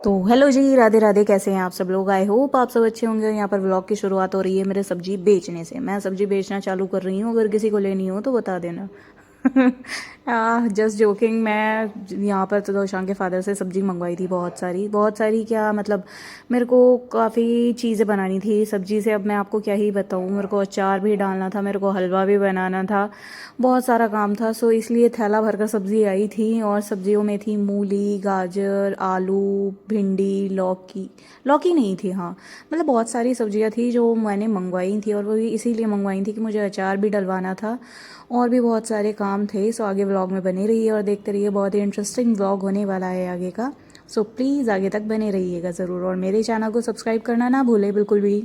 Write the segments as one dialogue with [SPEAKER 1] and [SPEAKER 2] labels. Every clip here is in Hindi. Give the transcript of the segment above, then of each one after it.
[SPEAKER 1] तो हेलो जी, राधे राधे। कैसे हैं आप सब लोग? आई होप आप सब अच्छे होंगे। यहाँ पर व्लॉग की शुरुआत हो रही है मेरे सब्जी बेचने से। मैं सब्जी बेचना चालू कर रही हूँ, अगर किसी को लेनी हो तो बता देना। Just joking. मैं यहाँ पर तो दोशां के फादर से सब्जी मंगवाई थी, बहुत सारी बहुत सारी। क्या मतलब, मेरे को काफ़ी चीज़ें बनानी थी सब्जी से। अब मैं आपको क्या ही बताऊँ, मेरे को अचार भी डालना था, मेरे को हलवा भी बनाना था, बहुत सारा काम था। सो इसलिए थैला भरकर सब्ज़ी आई थी। और सब्जियों में थी मूली, गाजर, आलू, भिंडी, लौकी। लौकी नहीं थी, हाँ, मतलब बहुत सारी सब्जियां थी जो मैंने मंगवाई थी। और वो भी इसीलिए मंगवाई थी कि मुझे अचार भी डलवाना था, और भी बहुत सारे काम थे। सो आगे व्लॉग में बने रहिए और देखते रहिए, बहुत ही इंटरेस्टिंग व्लॉग होने वाला है आगे का। सो प्लीज़ आगे तक बने रहिएगा ज़रूर, और मेरे चैनल को सब्सक्राइब करना ना भूले बिल्कुल भी।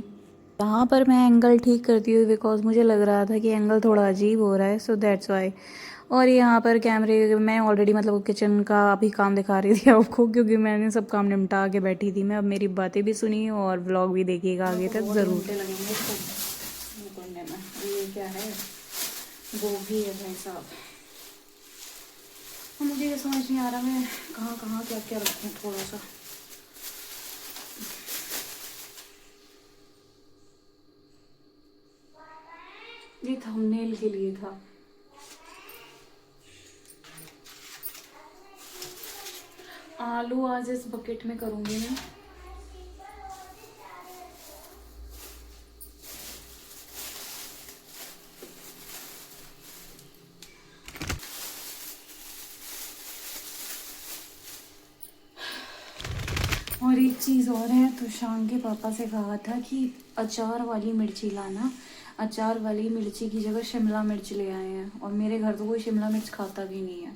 [SPEAKER 1] यहाँ पर मैं एंगल ठीक करती हुई, बिकॉज मुझे लग रहा था कि एंगल थोड़ा अजीब हो रहा है, सो दैट्स वाई। और यहाँ पर कैमरे मैं ऑलरेडी मतलब किचन का अभी काम दिखा रही थी आपको, क्योंकि मैंने सब काम निपटा के बैठी थी मैं। अब मेरी बातें भी सुनिए और व्लॉग भी देखिएगा आगे तक ज़रूर। लगेंगे वो करने में। ये क्या है, गोभी है भाई साहब। मुझे ये समझ नहीं आ रहा मैं कहाँ कहाँ क्या क्या रखूँ थोड़ा सा। ये थंबनेल के लिए था। आलू आज इस बकेट में करूँगी मैं। और एक चीज़ और है, तो शाम के पापा से कहा था कि अचार वाली मिर्ची लाना। अचार वाली मिर्ची की जगह शिमला मिर्च ले आए हैं, और मेरे घर तो कोई शिमला मिर्च खाता भी नहीं है।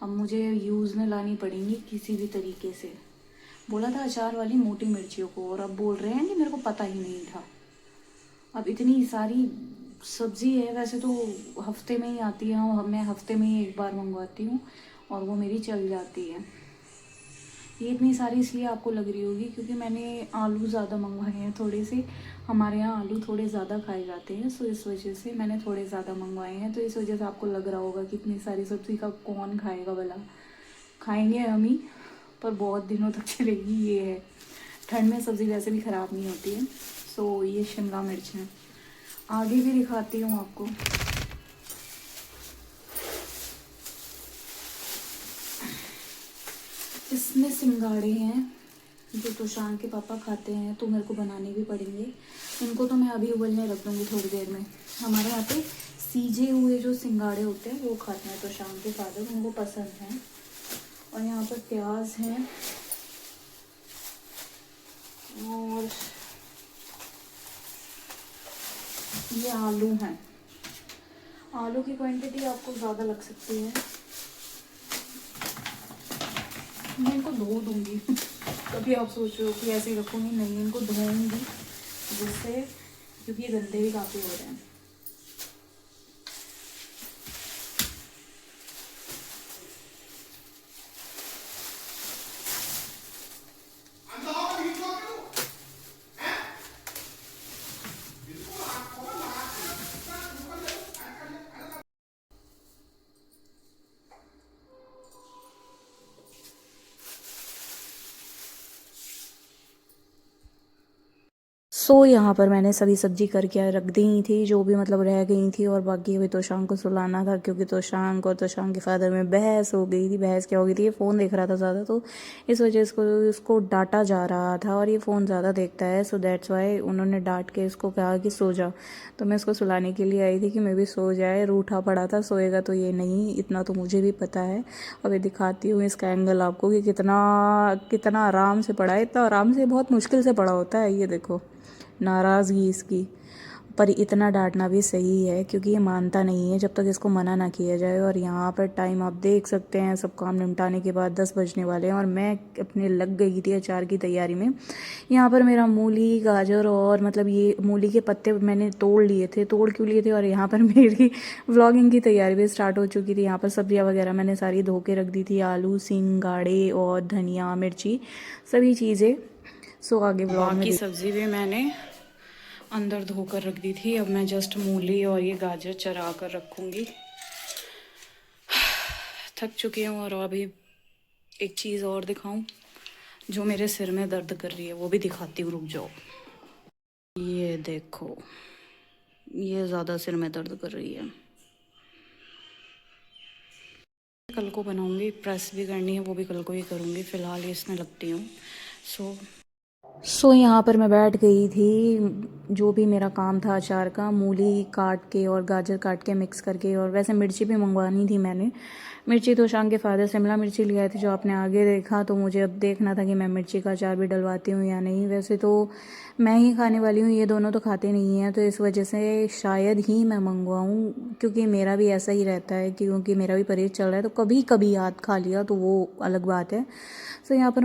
[SPEAKER 1] अब मुझे यूज़ में लानी पड़ेंगी किसी भी तरीके से। बोला था अचार वाली मोटी मिर्चियों को, और अब बोल रहे हैं कि मेरे को पता ही नहीं था। अब इतनी सारी सब्ज़ी है, वैसे तो हफ्ते में ही आती है, और मैं हफ्ते में ही एक बार मंगवाती हूँ, और वो मेरी चल जाती है। ये इतनी सारी इसलिए आपको लग रही होगी क्योंकि मैंने आलू ज़्यादा मंगवाए हैं थोड़े से। हमारे यहाँ आलू थोड़े ज़्यादा खाए जाते हैं, सो इस वजह से मैंने थोड़े ज़्यादा मंगवाए हैं। तो इस वजह से आपको लग रहा होगा कि इतनी सारी सब्ज़ी का कौन खाएगा भला। खाएंगे हम ही, पर बहुत दिनों तक चलेगी। ये है, ठंड में सब्ज़ी वैसे भी ख़राब नहीं होती है। सो ये शिमला मिर्च है। आगे भी दिखाती हूँ आपको। इसमें सिंगाड़े हैं जो तोशान के पापा खाते हैं, तो मेरे को बनाने भी पड़ेंगे। इनको तो मैं अभी उबलने रख दूँगी थोड़ी देर में। हमारे यहाँ पे सीजे हुए जो सिंगाड़े होते हैं वो खाते हैं तोशान के फादर, उनको पसंद हैं। और यहाँ पर प्याज है, और ये आलू हैं। आलू की क्वांटिटी आपको ज़्यादा लग सकती है, मैं इनको धो दूँगी। कभी आप सोच रहे हो कि ऐसे ही रखूँगी, नहीं, इनको धोऊँगी जिससे, क्योंकि ये गंदे भी काफ़ी हो रहे हैं। यहाँ पर मैंने सभी सब्जी करके रख दी थी जो भी मतलब रह गई थी, और बाकी अभी तोशांग को सुलाना था, क्योंकि तोशांग और तोशांग के फादर में बहस हो गई थी। बहस क्या हो गई थी, ये फ़ोन देख रहा था ज़्यादा, तो इस वजह इसको डांटा जा रहा था, और ये फ़ोन ज़्यादा देखता है, सो दैट्स वाई उन्होंने डांट के इसको कहा कि सो जा। तो मैं इसको सुलाने के लिए आई थी कि मैं भी सो जाए। रूठा पड़ा था, सोएगा तो ये नहीं, इतना तो मुझे भी पता है। अभी दिखाती हूँ इसका एंगल आपको कि कितना कितना आराम से पड़ा है। इतना आराम से बहुत मुश्किल से पड़ा होता है, ये देखो नाराज़गी इसकी। पर इतना डांटना भी सही है, क्योंकि ये मानता नहीं है जब तक इसको मना ना किया जाए। और यहाँ पर टाइम आप देख सकते हैं, सब काम निपटाने के बाद 10 बजने वाले हैं, और मैं अपने लग गई थी अचार की तैयारी में। यहाँ पर मेरा मूली, गाजर, और मतलब ये मूली के पत्ते मैंने तोड़ लिए थे। तोड़ क्यों लिए थे, और यहाँ पर मेरी व्लॉगिंग की तैयारी भी स्टार्ट हो चुकी थी। यहाँ पर सब्जियाँ वगैरह मैंने सारी धो के रख दी थी, आलू, सिंगाड़े और धनिया, मिर्ची, सभी चीज़ें। सो आगे व्लॉग में बाकी सब्ज़ी भी मैंने अंदर धोकर रख दी थी। अब मैं जस्ट मूली और ये गाजर चरा कर रखूँगी। थक चुकी हूँ। और अभी एक चीज़ और दिखाऊं, जो मेरे सिर में दर्द कर रही है वो भी दिखाती हूँ, रुक जाओ। ये देखो, ये ज़्यादा सिर में दर्द कर रही है। कल को बनाऊंगी, प्रेस भी करनी है, वो भी कल को ही करूँगी। फ़िलहाल इसमें लगती हूँ। सो यहाँ पर मैं बैठ गई थी, जो भी मेरा काम था अचार का, मूली काट के और गाजर काट के मिक्स करके, और वैसे मिर्ची भी मंगवानी थी मैंने। मिर्ची तो शाम के फ़ादर शिमला मिर्ची ले आई थी, जो आपने आगे देखा। तो मुझे अब देखना था कि मैं मिर्ची का अचार भी डलवाती हूँ या नहीं। वैसे तो मैं ही खाने वाली हूँ, ये दोनों तो खाते नहीं हैं, तो इस वजह से शायद ही मैं मंगवाऊँ, क्योंकि मेरा भी ऐसा ही रहता है, क्योंकि मेरा भी परहेज़ चल रहा है। तो कभी कभी याद खा लिया तो वो अलग बात है। तो यहाँ पर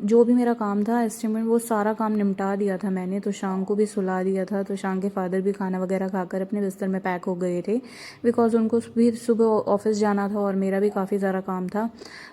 [SPEAKER 1] जो भी मेरा काम था एस्टिमेट, वो सारा काम निपटा दिया था मैंने। तो शाम को भी सुला दिया था। तो शाम के फ़ादर भी खाना वगैरह खाकर अपने बिस्तर में पैक हो गए थे, बिकॉज उनको भी सुबह ऑफिस जाना था और मेरा भी काफ़ी सारा काम था।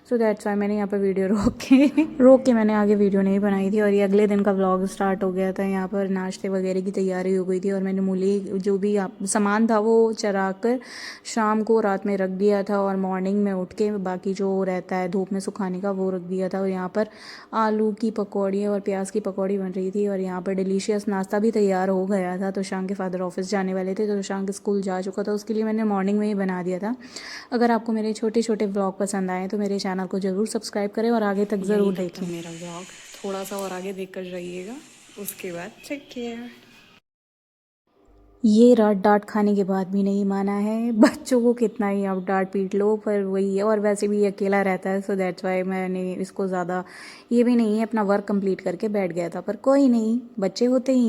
[SPEAKER 1] सो दैट्स वाई मैंने यहाँ पर वीडियो रोक के मैंने आगे वीडियो नहीं बनाई थी। और ये अगले दिन का व्लॉग स्टार्ट हो गया था। यहाँ पर नाश्ते वगैरह की तैयारी हो गई थी, और मैंने मूली जो भी सामान था वो चरा कर शाम को रात में रख दिया था, और मॉर्निंग में उठ के बाकी जो रहता है धूप में सुखाने का वो रख दिया था। और यहाँ पर आलू की पकौड़ी और प्याज की पकौड़ी बन रही थी, और यहाँ पर डिलीशियस नाश्ता भी तैयार हो गया था। तो शाम के फादर ऑफिस जाने वाले थे, तो शाम के स्कूल जा चुका था, उसके लिए मैंने मॉर्निंग में ही बना दिया था। अगर आपको मेरे छोटे छोटे ब्लॉग पसंद आए तो मेरे चैनल को ज़रूर सब्सक्राइब करें और आगे तक ज़रूर देखें मेरा ब्लॉग। थोड़ा सा और आगे देख कर जाइएगा, उसके बाद चेक किया। ये रात डांट खाने के बाद भी नहीं माना है। बच्चों को कितना ही आप डांट पीट लो, पर वही है। और वैसे भी ये अकेला रहता है, सो दैट्स वाई मैंने इसको ज़्यादा ये भी नहीं है, अपना वर्क कंप्लीट करके बैठ गया था। पर कोई नहीं, बच्चे होते ही